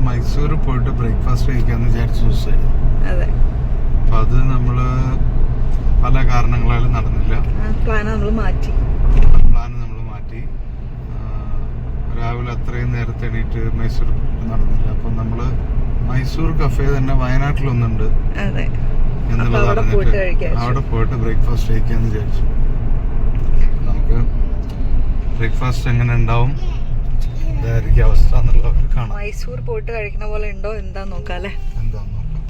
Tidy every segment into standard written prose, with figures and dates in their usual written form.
മൈസൂർ പോയിട്ട് ബ്രേക്ക്ഫാസ്റ്റ് കഴിക്കാന്ന് വിചാരിച്ച ദിവസമായിരുന്നു. അപ്പൊ അത് നമ്മള് പല കാരണങ്ങളാലും നടന്നില്ല. പ്ലാൻ നമ്മൾ മാറ്റി. രാവിലെ അത്രയും നേരത്തെ എണീറ്റ് മൈസൂർ നടന്നില്ല. അപ്പൊ നമ്മള് മൈസൂർ കഫേ തന്നെ വയനാട്ടിലൊന്നുണ്ട് എന്നുള്ളത് അറിഞ്ഞിട്ട് അവിടെ പോയിട്ട് ബ്രേക്ക്ഫാസ്റ്റ് കഴിക്കാന്ന് വിചാരിച്ചു. നമുക്ക് ബ്രേക്ക്ഫാസ്റ്റ് എങ്ങനെ ഉണ്ടാവും, ഇതായിരിക്കും അവസ്ഥ എന്നുള്ളവർ കാണാം. മൈസൂർ പോയിട്ട് കഴിക്കുന്ന പോലെ ഉണ്ടോ എന്താ നോക്കാല്ലേ? എന്താന്ന് നോക്കാം.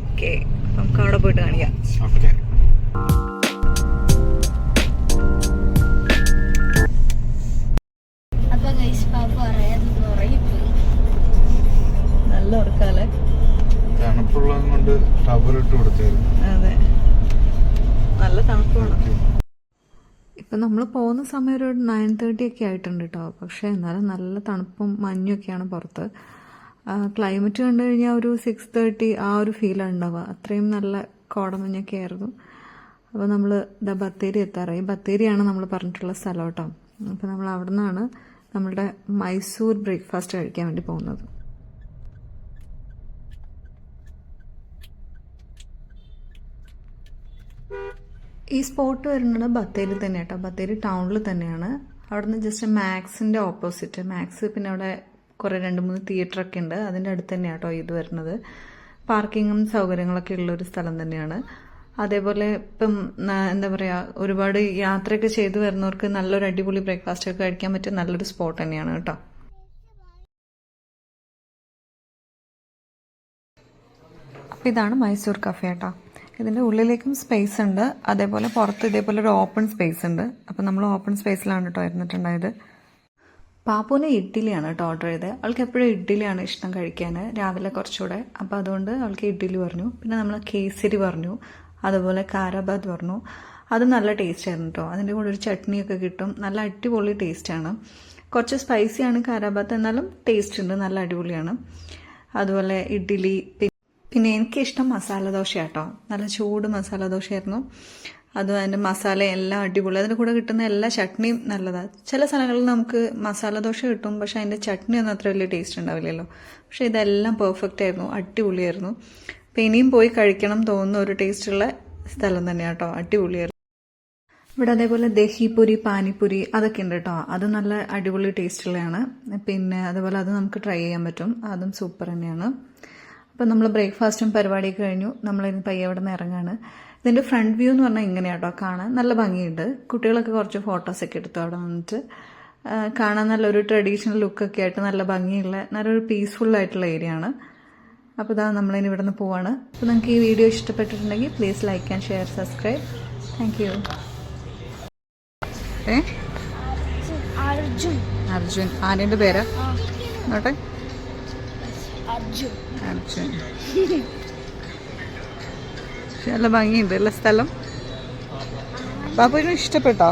ഓക്കെ, നമുക്ക് അവിടെ പോയിട്ട് കാണിക്കാം. ഓക്കെ. നല്ല ഉറക്കാല്ലേ? തണുപ്പുള്ളത് കൊണ്ട് ടവർ ഇട്ട് കൊടുത്തായിരുന്നു. അതെ, നല്ല തണുപ്പാണ്. ഇപ്പം നമ്മൾ പോകുന്ന സമയം ഒരു 9:30 ഒക്കെ ആയിട്ടുണ്ട് കേട്ടോ. പക്ഷേ എന്നാലും നല്ല തണുപ്പും മഞ്ഞൊക്കെയാണ് പുറത്ത്. ക്ലൈമറ്റ് കണ്ടു കഴിഞ്ഞാൽ ഒരു 6:30 ആ ഒരു ഫീലാണ് ഉണ്ടാവുക. അത്രയും നല്ല കോടമഞ്ഞൊക്കെ ആയിരുന്നു. അപ്പോൾ നമ്മൾ ബത്തേരി എത്താറായി. ബത്തേരിയാണ് നമ്മൾ പറഞ്ഞിട്ടുള്ള സ്ഥലം കേട്ടോ. അപ്പോൾ നമ്മൾ അവിടെ നിന്നാണ് നമ്മളുടെ മൈസൂർ ബ്രേക്ക്ഫാസ്റ്റ് കഴിക്കാൻ വേണ്ടി പോകുന്നത്. ഈ സ്പോട്ട് വരുന്നത് ബത്തേരി തന്നെ കേട്ടോ. ബത്തേരി ടൗണിൽ തന്നെയാണ്. അവിടെ നിന്ന് ജസ്റ്റ് മാക്സിൻ്റെ ഓപ്പോസിറ്റ്. മാക്സ് പിന്നെ അവിടെ കുറേ 2-3 തിയേറ്ററൊക്കെ ഉണ്ട്. അതിൻ്റെ അടുത്ത് തന്നെയാണ് കേട്ടോ ഇത് വരുന്നത്. പാർക്കിങ്ങും സൗകര്യങ്ങളൊക്കെ ഉള്ളൊരു സ്ഥലം തന്നെയാണ്. അതേപോലെ ഇപ്പം എന്താ പറയുക, ഒരുപാട് യാത്രയൊക്കെ ചെയ്ത് വരുന്നവർക്ക് നല്ലൊരു അടിപൊളി ബ്രേക്ക്ഫാസ്റ്റ് ഒക്കെ കഴിക്കാൻ പറ്റിയ നല്ലൊരു സ്പോട്ട് തന്നെയാണ് കേട്ടോ. അപ്പം ഇതാണ് മൈസൂർ കഫേ കേട്ടോ. ഇതിൻ്റെ ഉള്ളിലേക്കും സ്പേസ് ഉണ്ട്, അതേപോലെ പുറത്ത് ഇതേപോലെ ഒരു ഓപ്പൺ സ്പേസ് ഉണ്ട്. അപ്പം നമ്മൾ ഓപ്പൺ സ്പേസിലാണ് കേട്ടോ ഇരുന്നിട്ടുണ്ടായത്. പാപ്പുവിന് ഇഡ്ഡലിയാണ് കേട്ടോ ഓർഡർ ചെയ്തത്. അവൾക്ക് എപ്പോഴും ഇഡ്ഡലിയാണ് ഇഷ്ടം കഴിക്കാൻ, രാവിലെ കുറച്ചുകൂടെ. അപ്പോൾ അതുകൊണ്ട് അവൾക്ക് ഇഡ്ഡലി പറഞ്ഞു. പിന്നെ നമ്മൾ കേസരി പറഞ്ഞു, അതുപോലെ കാരാബാദ് പറഞ്ഞു. അത് നല്ല ടേസ്റ്റ് ആയിരുന്നു കേട്ടോ. അതിൻ്റെ കൂടെ ഒരു ചട്നിയൊക്കെ കിട്ടും. നല്ല അടിപൊളി ടേസ്റ്റാണ്. കുറച്ച് സ്പൈസിയാണ് കാരാബാദ്, എന്നാലും ടേസ്റ്റ് ഉണ്ട്, നല്ല അടിപൊളിയാണ്. അതുപോലെ ഇഡ്ഡലി. പിന്നെ എനിക്കിഷ്ടം മസാല ദോശ കേട്ടോ. നല്ല ചൂട് മസാല ദോശയായിരുന്നു. അതും അതിൻ്റെ മസാല എല്ലാം അടിപൊളി. അതിൻ്റെ കൂടെ കിട്ടുന്ന എല്ലാ ചട്നിയും നല്ലതാണ്. ചില സ്ഥലങ്ങളിൽ നമുക്ക് മസാല ദോശ കിട്ടും, പക്ഷേ അതിൻ്റെ ചട്നി ഒന്നും അത്ര വലിയ ടേസ്റ്റ് ഉണ്ടാവില്ലല്ലോ. പക്ഷേ ഇതെല്ലാം പെർഫെക്റ്റ് ആയിരുന്നു, അടിപൊളിയായിരുന്നു. അപ്പം ഇനിയും പോയി കഴിക്കണം തോന്നുന്ന ഒരു ടേസ്റ്റുള്ള സ്ഥലം തന്നെയാണ് കേട്ടോ. അടിപൊളിയായിരുന്നു. ഇവിടെ അതേപോലെ ദഹിപുരി, പാനിപ്പുരി അതൊക്കെ ഉണ്ട് കേട്ടോ. അത് നല്ല അടിപൊളി ടേസ്റ്റുള്ളതാണ്. പിന്നെ അതുപോലെ അത് നമുക്ക് ട്രൈ ചെയ്യാൻ പറ്റും. അതും സൂപ്പർ തന്നെയാണ്. അപ്പം നമ്മൾ ബ്രേക്ക്ഫാസ്റ്റും പരിപാടിയൊക്കെ കഴിഞ്ഞു. നമ്മളിന്ന് പയ്യെ അവിടെ നിന്ന് ഇറങ്ങാണ്. ഇതിൻ്റെ ഫ്രണ്ട് വ്യൂ എന്ന് പറഞ്ഞാൽ ഇങ്ങനെയാണ് കേട്ടോ. കാണാൻ നല്ല ഭംഗിയുണ്ട്. കുട്ടികളൊക്കെ കുറച്ച് ഫോട്ടോസൊക്കെ എടുത്തു അവിടെ വന്നിട്ട്. കാണാൻ നല്ലൊരു ട്രഡീഷണൽ ലുക്കൊക്കെ ആയിട്ട് നല്ല ഭംഗിയുള്ള നല്ലൊരു പീസ്ഫുള്ളായിട്ടുള്ള ഏരിയ ആണ്. അപ്പോൾ ഇതാ നമ്മളിനി ഇവിടെ നിന്ന് പോവാണ്. അപ്പോൾ നിങ്ങൾക്ക് ഈ വീഡിയോ ഇഷ്ടപ്പെട്ടിട്ടുണ്ടെങ്കിൽ please like and share, subscribe. Thank you. Arjun ആനയുടെ പേരാ നോട്ടെ. അർജുൻ നല്ല ഭംഗിയുണ്ട് അല്ലേ സ്ഥലം. ബാബുവിന് ഇഷ്ടപ്പെട്ടോ?